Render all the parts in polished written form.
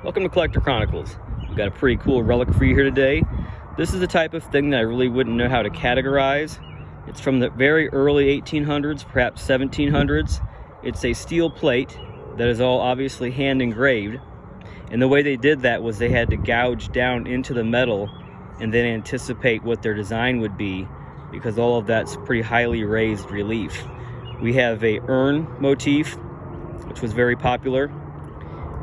Welcome to Collector Chronicles. We've got a pretty cool relic for you here today. This is the type of thing that I really wouldn't know how to categorize. It's from the very early 1800s, perhaps 1700s. It's a steel plate that is all obviously hand engraved. And the way they did that was they had to gouge down into the metal and then anticipate what their design would be, because all of that's pretty highly raised relief. We have a urn motif, which was very popular.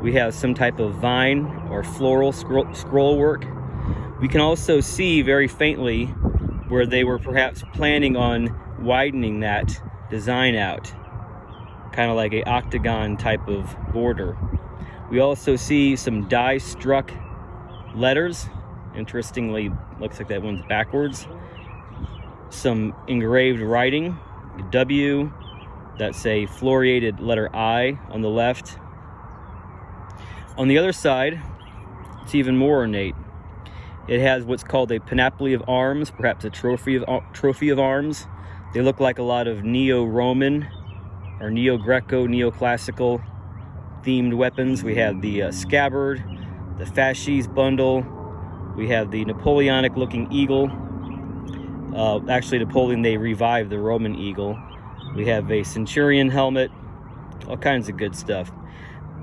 We have some type of vine or floral scroll work. We can also see very faintly where they were perhaps planning on widening that design out, kind of like an octagon type of border. We also see some die struck letters. Interestingly, looks like that one's backwards. Some engraved writing, W, that's a floriated letter I on the left. On the other side, it's even more ornate. It has what's called a panoply of arms, perhaps a trophy of arms. They look like a lot of Neo-Roman or Neo-Greco, Neoclassical themed weapons. We have the scabbard, the fasces bundle. We have the Napoleonic looking eagle. Actually, Napoleon, they revived the Roman eagle. We have a centurion helmet, all kinds of good stuff.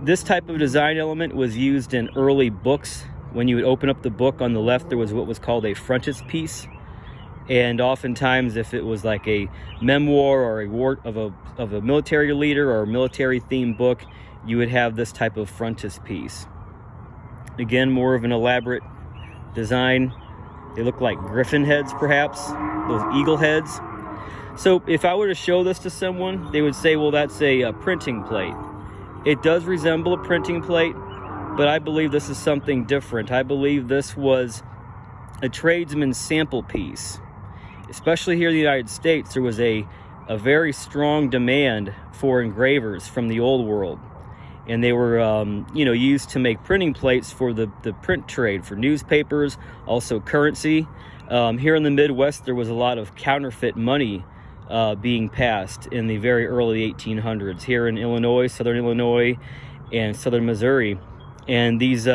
This type of design element was used in early books. When you would open up the book, on the left there was what was called a frontispiece, and oftentimes if it was like a memoir or a war of a military leader or a military themed book, you would have this type of frontispiece. Again, more of an elaborate design. They look like griffin heads, perhaps, those eagle heads. So if I were to show this to someone, they would say, well, that's a printing plate. It does resemble a printing plate, but I believe this is something different. I believe this was a tradesman sample piece. Especially here in the United States, there was a very strong demand for engravers from the old world. And they were used to make printing plates for the print trade, for newspapers, also currency. Here in the Midwest, there was a lot of counterfeit money being passed in the very early 1800s here in Illinois, southern Illinois, and southern Missouri. And these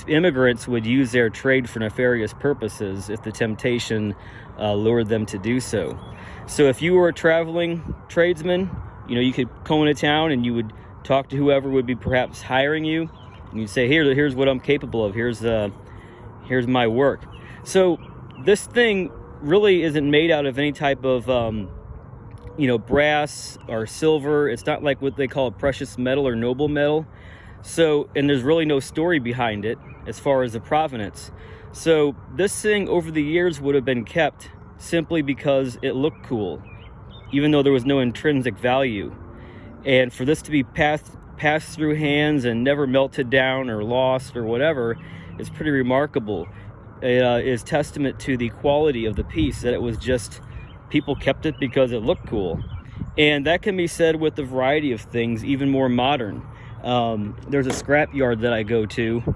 immigrants would use their trade for nefarious purposes if the temptation lured them to do so. So if you were a traveling tradesman, you could go into town and you would talk to whoever would be perhaps hiring you, and you'd say, here's what I'm capable of. Here's my work. So this thing really isn't made out of any type of brass or silver. It's not like what they call a precious metal or noble metal. So, and there's really no story behind it as far as the provenance. So this thing over the years would have been kept simply because it looked cool, even though there was no intrinsic value. And for this to be passed through hands and never melted down or lost or whatever is pretty remarkable. It is testament to the quality of the piece, that it was just, people kept it because it looked cool. And that can be said with a variety of things, even more modern. There's a scrap yard that I go to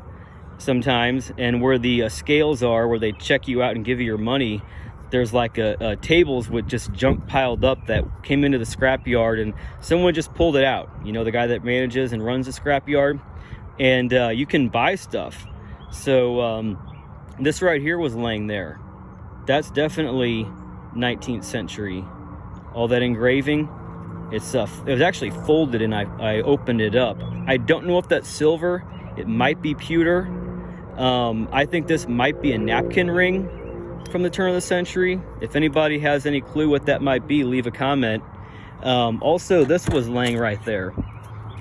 sometimes, and where the scales are, where they check you out and give you your money, there's like tables with just junk piled up that came into the scrap yard, and someone just pulled it out. The guy that manages and runs the scrap yard, and you can buy stuff. So this right here was laying there. That's definitely 19th century. All that engraving, it was actually folded, and I opened it up. I don't know if that's silver. It might be pewter. I think this might be a napkin ring from the turn of the century. If anybody has any clue what that might be, leave a comment. Also, this was laying right there.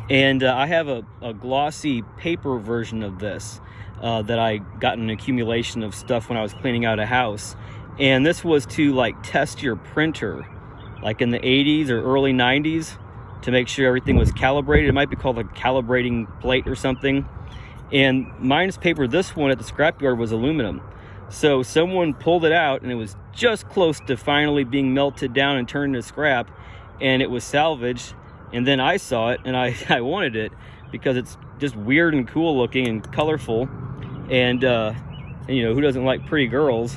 And I have a glossy paper version of this that I got an accumulation of stuff when I was cleaning out a house. And this was to test your printer, like in the 80s or early 90s, to make sure everything was calibrated. It might be called a calibrating plate or something. And mine's paper, this one at the scrapyard, was aluminum. So someone pulled it out, and it was just close to finally being melted down and turned into scrap, and it was salvaged. And then I saw it, and I wanted it because it's just weird and cool looking and colorful. And who doesn't like pretty girls?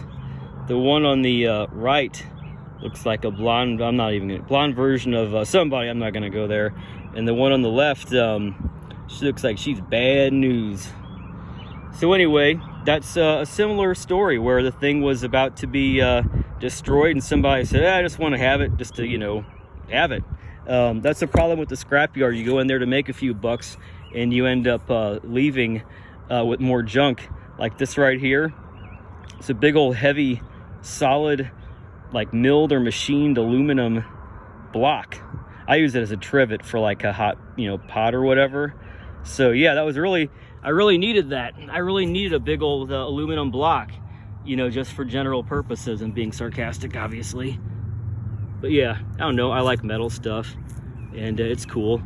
The one on the right looks like a blonde, blonde version of somebody. I'm not gonna go there. And the one on the left, she looks like she's bad news. So anyway, that's a similar story where the thing was about to be destroyed, and somebody said, I just want to have it, just to, you know, have it. That's the problem with the scrapyard. You go in there to make a few bucks, and you end up leaving with more junk, like this right here. It's a big old heavy, solid, like milled or machined aluminum block. I use it as a trivet for like a hot, you know, pot or whatever. So yeah, that was really, I really needed that. I really needed a big old aluminum block, you know, just for general purposes. And being sarcastic, obviously. But yeah, I don't know, I like metal stuff, and it's cool.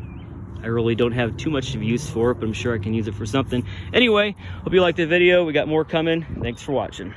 I really don't have too much of use for it, but I'm sure I can use it for something. Anyway, hope you liked the video. We got more coming. Thanks for watching.